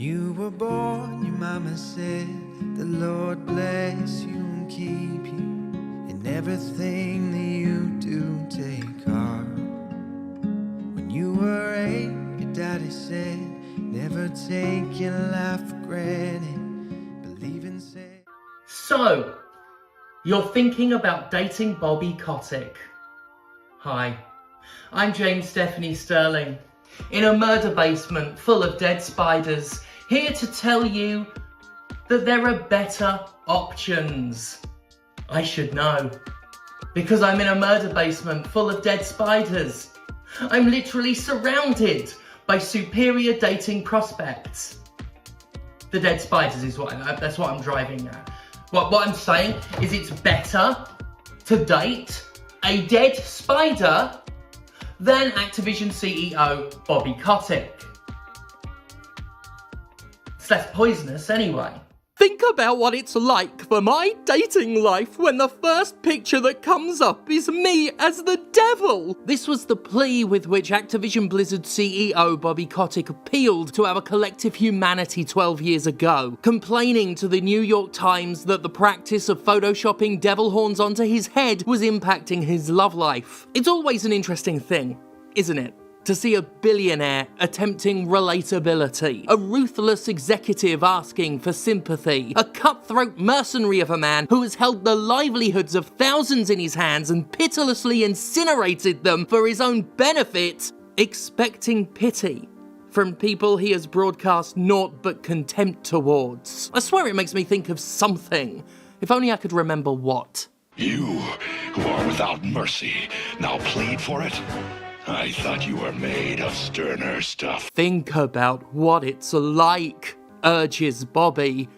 you were born, your mama said, the Lord bless you and keep you. In everything that you do, take heart. When you were 8, your daddy said, never take your life for granted. Believe in said. So, you're thinking about dating Bobby Kotick. Hi, I'm James Stephanie Sterling, in a murder basement full of dead spiders, here to tell you that there are better options. I should know, because I'm in a murder basement full of dead spiders. I'm literally surrounded by superior dating prospects. The dead spiders is that's what I'm driving at. What I'm saying is it's better to date a dead spider than Activision CEO Bobby Kotick. It's less poisonous anyway. Think about what it's like for my dating life when the first picture that comes up is me as the devil. This was the plea with which Activision Blizzard CEO Bobby Kotick appealed to our collective humanity 12 years ago, complaining to the New York Times that the practice of photoshopping devil horns onto his head was impacting his love life. It's always an interesting thing, isn't it? To see a billionaire attempting relatability, a ruthless executive asking for sympathy, a cutthroat mercenary of a man who has held the livelihoods of thousands in his hands and pitilessly incinerated them for his own benefit, expecting pity from people he has broadcast naught but contempt towards. I swear it makes me think of something. If only I could remember what. You, who are without mercy, now plead for it? I thought you were made of sterner stuff. Think about what it's like, urges Bobby.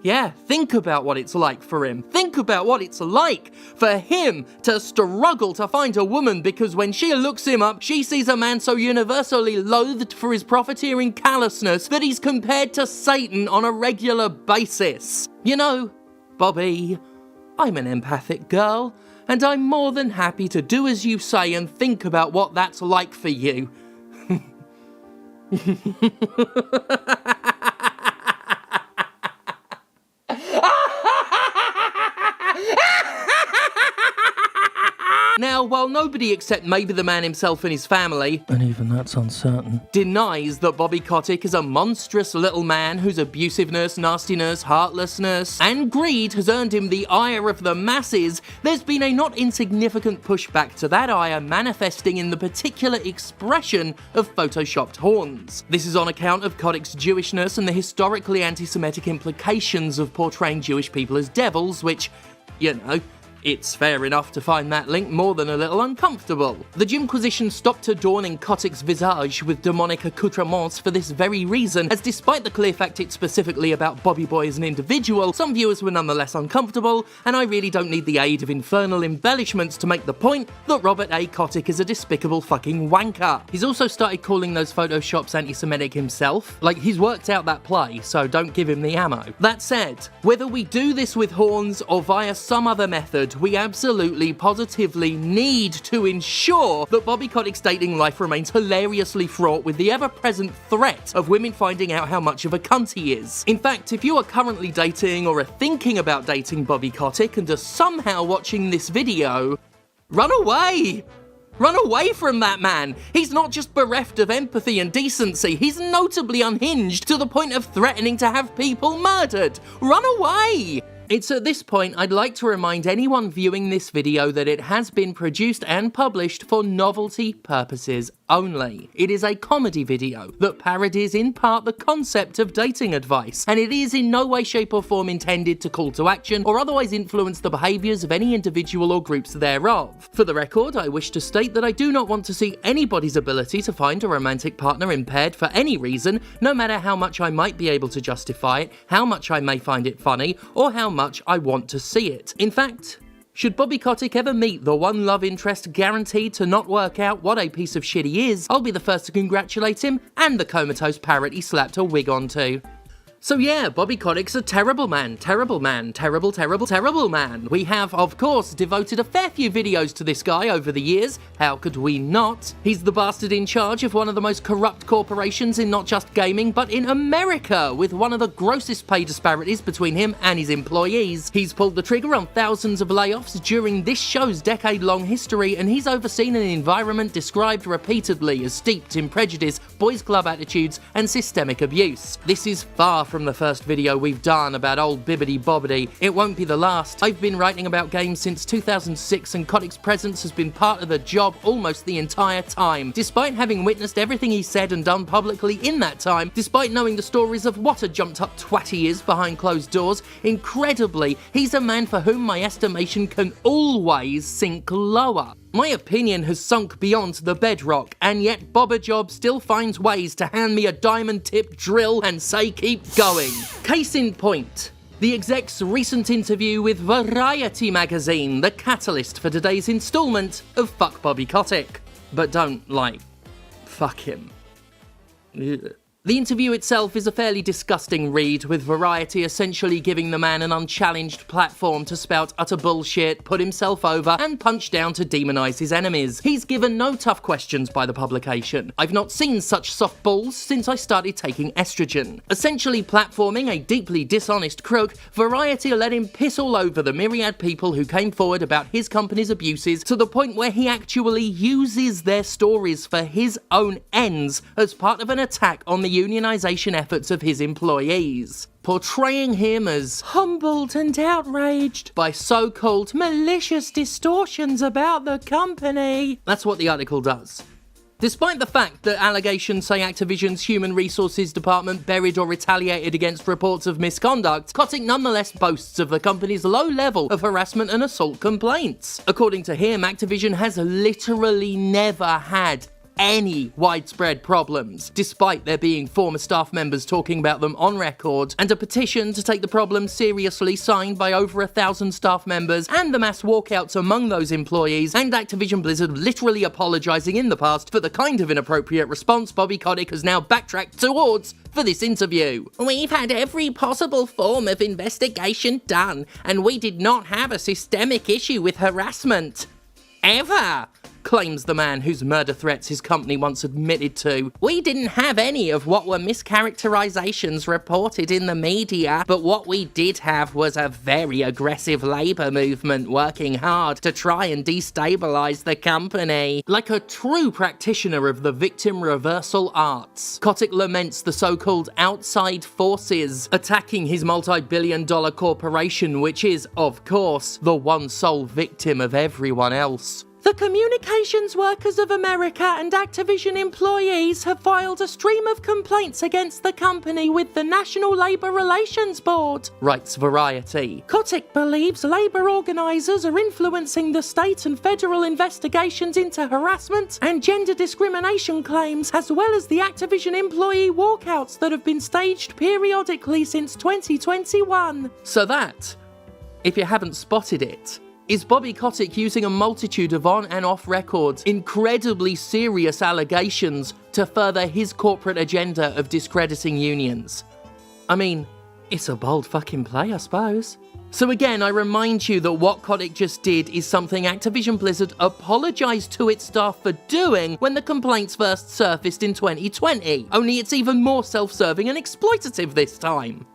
Yeah, think about what it's like for him. Think about what it's like for him to struggle to find a woman because when she looks him up, she sees a man so universally loathed for his profiteering callousness that he's compared to Satan on a regular basis. You know, Bobby, I'm an empathic girl, and I'm more than happy to do as you say and think about what that's like for you. Now, while nobody except maybe the man himself and his family, and even that's uncertain, denies that Bobby Kotick is a monstrous little man whose abusiveness, nastiness, heartlessness, and greed has earned him the ire of the masses, there's been a not insignificant pushback to that ire manifesting in the particular expression of photoshopped horns. This is on account of Kotick's Jewishness and the historically anti-Semitic implications of portraying Jewish people as devils, which, you know, it's fair enough to find that link more than a little uncomfortable. The Jimquisition stopped adorning Kotick's visage with demonic accoutrements for this very reason, as despite the clear fact it's specifically about Bobby Boy as an individual, some viewers were nonetheless uncomfortable, and I really don't need the aid of infernal embellishments to make the point that Robert A. Kotick is a despicable fucking wanker. He's also started calling those photoshops anti-Semitic himself. Like, he's worked out that play, so don't give him the ammo. That said, whether we do this with horns or via some other method, we absolutely, positively need to ensure that Bobby Kotick's dating life remains hilariously fraught with the ever-present threat of women finding out how much of a cunt he is. In fact, if you are currently dating or are thinking about dating Bobby Kotick and are somehow watching this video, run away! Run away from that man! He's not just bereft of empathy and decency, he's notably unhinged to the point of threatening to have people murdered! Run away! It's at this point I'd like to remind anyone viewing this video that it has been produced and published for novelty purposes only. It is a comedy video that parodies in part the concept of dating advice, and it is in no way, shape or form intended to call to action or otherwise influence the behaviours of any individual or groups thereof. For the record, I wish to state that I do not want to see anybody's ability to find a romantic partner impaired for any reason, no matter how much I might be able to justify it, how much I may find it funny, or how much I want to see it. In fact, should Bobby Kotick ever meet the one love interest guaranteed to not work out what a piece of shit he is, I'll be the first to congratulate him and the comatose parrot he slapped a wig onto. So yeah, Bobby Kotick's a terrible man, terrible man, terrible, terrible, terrible man. We have, of course, devoted a fair few videos to this guy over the years. How could we not? He's the bastard in charge of one of the most corrupt corporations in not just gaming, but in America, with one of the grossest pay disparities between him and his employees. He's pulled the trigger on thousands of layoffs during this show's decade-long history, and he's overseen an environment described repeatedly as steeped in prejudice, boys' club attitudes, and systemic abuse. This is far from the first video we've done about old Bibbidi Bobbidi. It won't be the last. I've been writing about games since 2006, and Kotick's presence has been part of the job almost the entire time. Despite having witnessed everything he said and done publicly in that time, despite knowing the stories of what a jumped-up twat he is behind closed doors, incredibly, he's a man for whom my estimation can always sink lower. My opinion has sunk beyond the bedrock, and yet Bobba Job still finds ways to hand me a diamond-tipped drill and say keep going. Case in point, the exec's recent interview with Variety magazine, the catalyst for today's instalment of Fuck Bobby Kotick. But don't, fuck him. Ugh. The interview itself is a fairly disgusting read, with Variety essentially giving the man an unchallenged platform to spout utter bullshit, put himself over, and punch down to demonise his enemies. He's given no tough questions by the publication. I've not seen such soft balls since I started taking estrogen. Essentially platforming a deeply dishonest crook, Variety let him piss all over the myriad people who came forward about his company's abuses, to the point where he actually uses their stories for his own ends as part of an attack on the unionisation efforts of his employees, portraying him as humbled and outraged by so-called malicious distortions about the company. That's what the article does. Despite the fact that allegations say Activision's Human Resources Department buried or retaliated against reports of misconduct, Kotick nonetheless boasts of the company's low level of harassment and assault complaints. According to him, Activision has literally never had any widespread problems, despite there being former staff members talking about them on record, and a petition to take the problem seriously signed by over 1,000 staff members, and the mass walkouts among those employees, and Activision Blizzard literally apologising in the past for the kind of inappropriate response Bobby Kotick has now backtracked towards for this interview. We've had every possible form of investigation done, and we did not have a systemic issue with harassment. Ever, claims the man whose murder threats his company once admitted to. We didn't have any of what were mischaracterizations reported in the media, but what we did have was a very aggressive labour movement working hard to try and destabilise the company. Like a true practitioner of the victim reversal arts, Kotick laments the so-called outside forces attacking his multi-billion-dollar corporation, which is, of course, the one sole victim of everyone else. The Communications Workers of America and Activision employees have filed a stream of complaints against the company with the National Labour Relations Board, writes Variety. Kotick believes labour organisers are influencing the state and federal investigations into harassment and gender discrimination claims, as well as the Activision employee walkouts that have been staged periodically since 2021. So that, if you haven't spotted it, is Bobby Kotick using a multitude of on and off record, incredibly serious allegations to further his corporate agenda of discrediting unions. I mean, it's a bold fucking play, I suppose. So again, I remind you that what Kotick just did is something Activision Blizzard apologised to its staff for doing when the complaints first surfaced in 2020. Only it's even more self-serving and exploitative this time.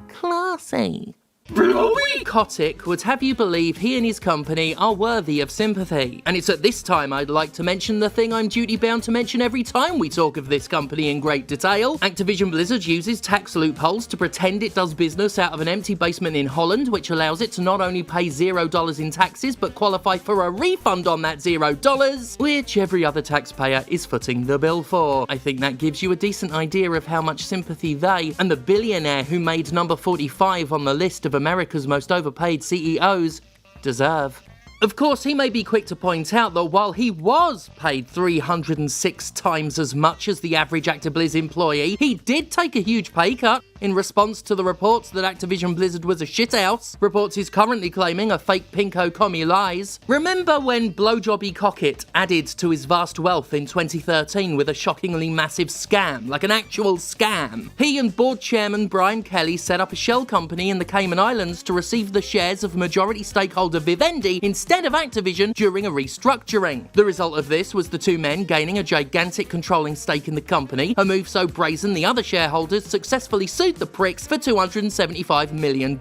Classy. Bobby Kotick would have you believe he and his company are worthy of sympathy. And it's at this time I'd like to mention the thing I'm duty-bound to mention every time we talk of this company in great detail. Activision Blizzard uses tax loopholes to pretend it does business out of an empty basement in Holland, which allows it to not only pay $0 in taxes, but qualify for a refund on that $0, which every other taxpayer is footing the bill for. I think that gives you a decent idea of how much sympathy they, and the billionaire who made number 45 on the list of America's most overpaid CEOs, deserve. Of course, he may be quick to point out that while he was paid 306 times as much as the average ActiBliz employee, he did take a huge pay cut. in response to the reports that Activision Blizzard was a shithouse, reports he's currently claiming are fake pinko commie lies. Remember when Blowjobby Kotick added to his vast wealth in 2013 with a shockingly massive scam, like an actual scam? He and board chairman Brian Kelly set up a shell company in the Cayman Islands to receive the shares of majority stakeholder Vivendi instead of Activision during a restructuring. The result of this was the two men gaining a gigantic controlling stake in the company, a move so brazen the other shareholders successfully sued the pricks for $275 million.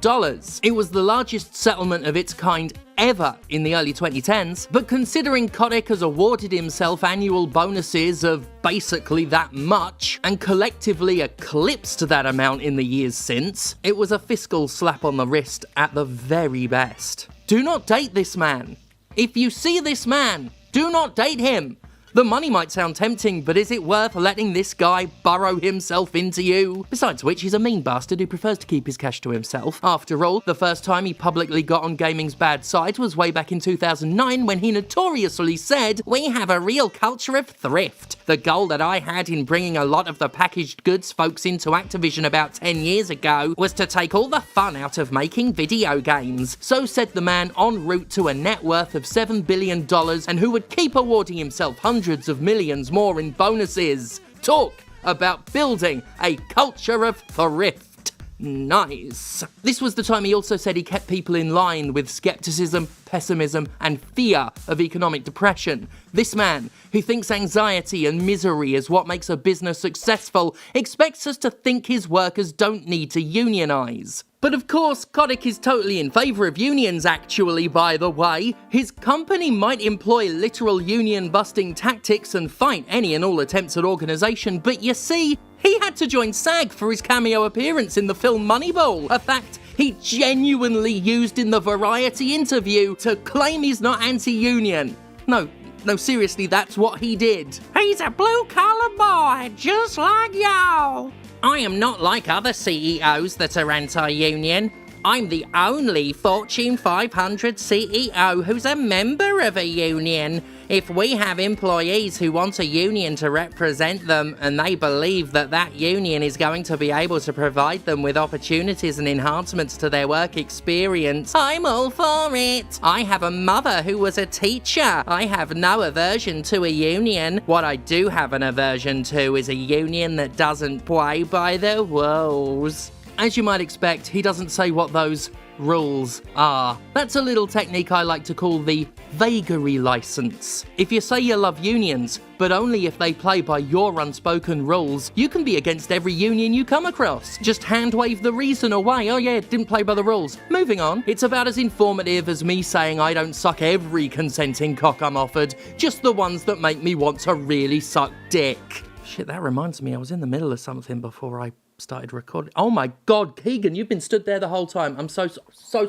It was the largest settlement of its kind ever in the early 2010s, but considering Kotick has awarded himself annual bonuses of basically that much, and collectively eclipsed that amount in the years since, it was a fiscal slap on the wrist at the very best. Do not date this man. If you see this man, do not date him. The money might sound tempting, but is it worth letting this guy burrow himself into you? Besides which, he's a mean bastard who prefers to keep his cash to himself. After all, the first time he publicly got on gaming's bad side was way back in 2009 when he notoriously said, "We have a real culture of thrift. The goal that I had in bringing a lot of the packaged goods folks into Activision about 10 years ago was to take all the fun out of making video games." So said the man en route to a net worth of $7 billion and who would keep awarding himself hundreds of millions more in bonuses. Talk about building a culture of thrift. Nice. This was the time he also said he kept people in line with skepticism, pessimism, and fear of economic depression. This man, who thinks anxiety and misery is what makes a business successful, expects us to think his workers don't need to unionize. But of course, Kotick is totally in favour of unions actually, by the way. His company might employ literal union-busting tactics and fight any and all attempts at organisation, but you see, he had to join SAG for his cameo appearance in the film Moneyball, a fact he genuinely used in the Variety interview to claim he's not anti-union. No, seriously, that's what he did. He's a blue-collar boy, just like y'all. I am not like other CEOs that are anti-union. I'm the only Fortune 500 CEO who's a member of a union. If we have employees who want a union to represent them and they believe that that union is going to be able to provide them with opportunities and enhancements to their work experience, I'm all for it. I have a mother who was a teacher. I have no aversion to a union. What I do have an aversion to is a union that doesn't play by the rules. As you might expect, he doesn't say what those rules are. That's a little technique I like to call the vagary license. If you say you love unions, but only if they play by your unspoken rules, you can be against every union you come across. Just hand wave the reason away. Oh yeah, it didn't play by the rules. Moving on. It's about as informative as me saying I don't suck every consenting cock I'm offered, just the ones that make me want to really suck dick. Shit, that reminds me, I was in the middle of something before I started recording. Oh my God, Keegan, you've been stood there the whole time. I'm so sorry.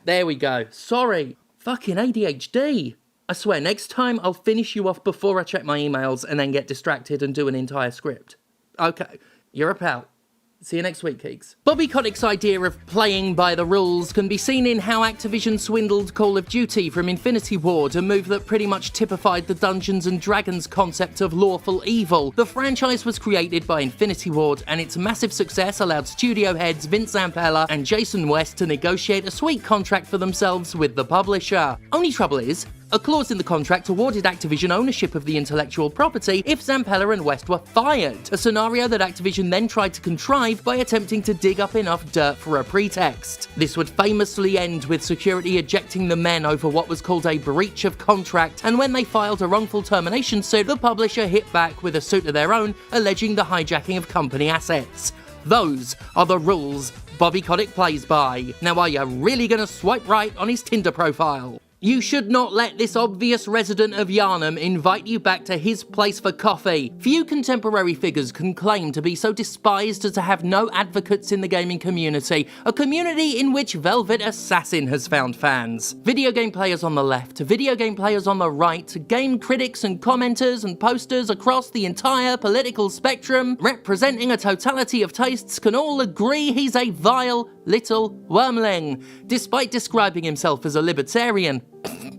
There we go. Sorry. Fucking ADHD. I swear, next time I'll finish you off before I check my emails and then get distracted and do an entire script. Okay, you're a pal. See you next week, Keeks. Bobby Kotick's idea of playing by the rules can be seen in how Activision swindled Call of Duty from Infinity Ward, a move that pretty much typified the Dungeons & Dragons concept of lawful evil. The franchise was created by Infinity Ward, and its massive success allowed studio heads Vince Zampella and Jason West to negotiate a sweet contract for themselves with the publisher. Only trouble is, a clause in the contract awarded Activision ownership of the intellectual property if Zampella and West were fired, a scenario that Activision then tried to contrive by attempting to dig up enough dirt for a pretext. This would famously end with security ejecting the men over what was called a breach of contract, and when they filed a wrongful termination suit, the publisher hit back with a suit of their own, alleging the hijacking of company assets. Those are the rules Bobby Kotick plays by. Now are you really gonna swipe right on his Tinder profile? You should not let this obvious resident of Yarnham invite you back to his place for coffee. Few contemporary figures can claim to be so despised as to have no advocates in the gaming community, a community in which Velvet Assassin has found fans. Video game players on the left, video game players on the right, game critics and commenters and posters across the entire political spectrum, representing a totality of tastes, can all agree he's a vile little wormling, despite describing himself as a libertarian.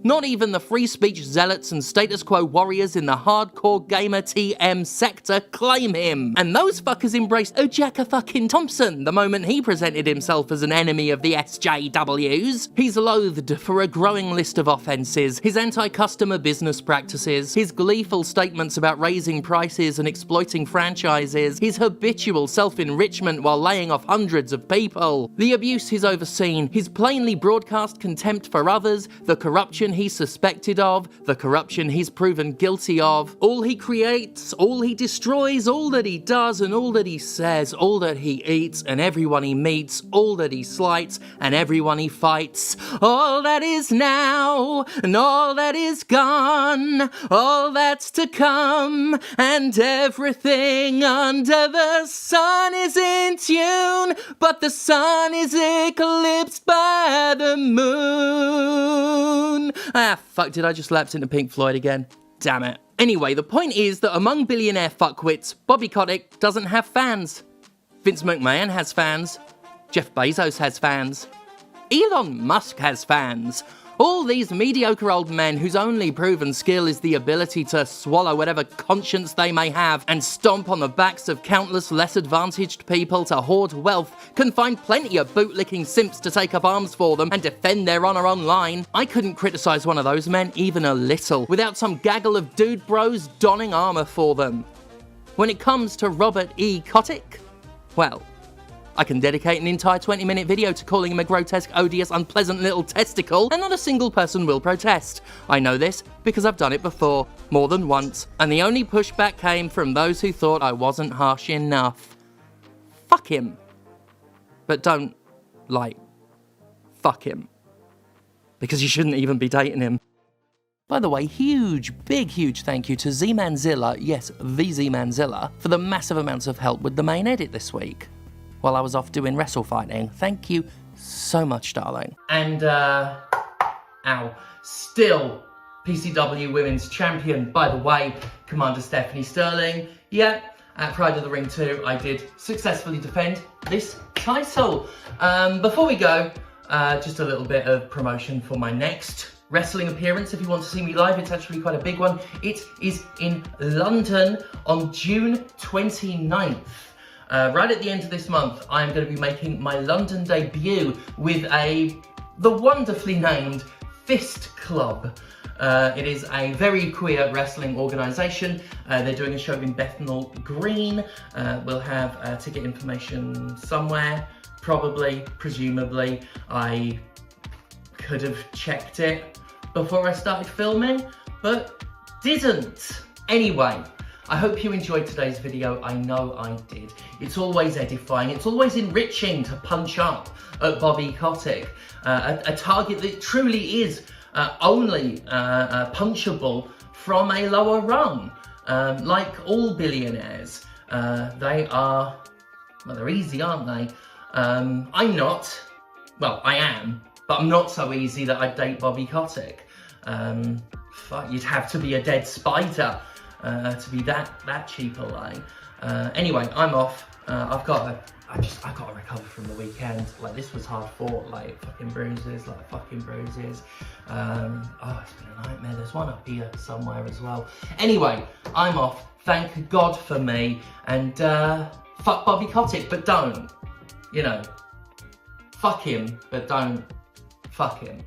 Not even the free speech zealots and status quo warriors in the hardcore gamer TM sector claim him. And those fuckers embraced Ojaka fucking Thompson the moment he presented himself as an enemy of the SJWs. He's loathed for a growing list of offences, his anti-customer business practices, his gleeful statements about raising prices and exploiting franchises, his habitual self-enrichment while laying off hundreds of people, the abuse he's overseen, his plainly broadcast contempt for others, the corruption he's suspected of, the corruption he's proven guilty of, all he creates, all he destroys, all that he does and all that he says, all that he eats and everyone he meets, all that he slights and everyone he fights, all that is now and all that is gone, all that's to come, and everything under the sun is in tune, but the sun is eclipsed by the moon. Ah, fuck, did I just lapse into Pink Floyd again? Damn it. Anyway, the point is that among billionaire fuckwits, Bobby Kotick doesn't have fans. Vince McMahon has fans. Jeff Bezos has fans. Elon Musk has fans. All these mediocre old men whose only proven skill is the ability to swallow whatever conscience they may have and stomp on the backs of countless less advantaged people to hoard wealth can find plenty of bootlicking simps to take up arms for them and defend their honour online. I couldn't criticise one of those men even a little without some gaggle of dude bros donning armour for them. When it comes to Robert E. Kotick, well, I can dedicate an entire 20-minute video to calling him a grotesque, odious, unpleasant little testicle, and not a single person will protest. I know this because I've done it before, more than once, and the only pushback came from those who thought I wasn't harsh enough. Fuck him. But don't, fuck him. Because you shouldn't even be dating him. By the way, huge thank you to Z-Manzilla, yes, the Z-Manzilla, for the massive amounts of help with the main edit this week while I was off doing wrestle fighting. Thank you so much, darling. And, still PCW Women's Champion, by the way, Commander Stephanie Sterling. Yeah, at Pride of the Ring 2, I did successfully defend this title. Before we go, just a little bit of promotion for my next wrestling appearance. If you want to see me live, it's actually quite a big one. It is in London on June 29th. Right at the end of this month, I am going to be making my London debut with the wonderfully named Fist Club. It is a very queer wrestling organisation. They're doing a show in Bethnal Green. We'll have ticket information somewhere, probably, presumably. I could have checked it before I started filming, but didn't. Anyway, I hope you enjoyed today's video. I know I did. It's always edifying, it's always enriching to punch up at Bobby Kotick, a target that truly is only punchable from a lower rung. Like all billionaires, they are, well, they're easy, aren't they? I'm not, well, I am, but I'm not so easy that I'd date Bobby Kotick. Fuck, you'd have to be a dead spider to be that cheap a line. Anyway, I'm off. I've got to recover from the weekend. Like, this was hard fought, fucking bruises. Oh, it's been a nightmare. There's one up here somewhere as well. Anyway, I'm off. Thank God for me. And fuck Bobby Kotick, but don't. You know, fuck him, but don't fuck him.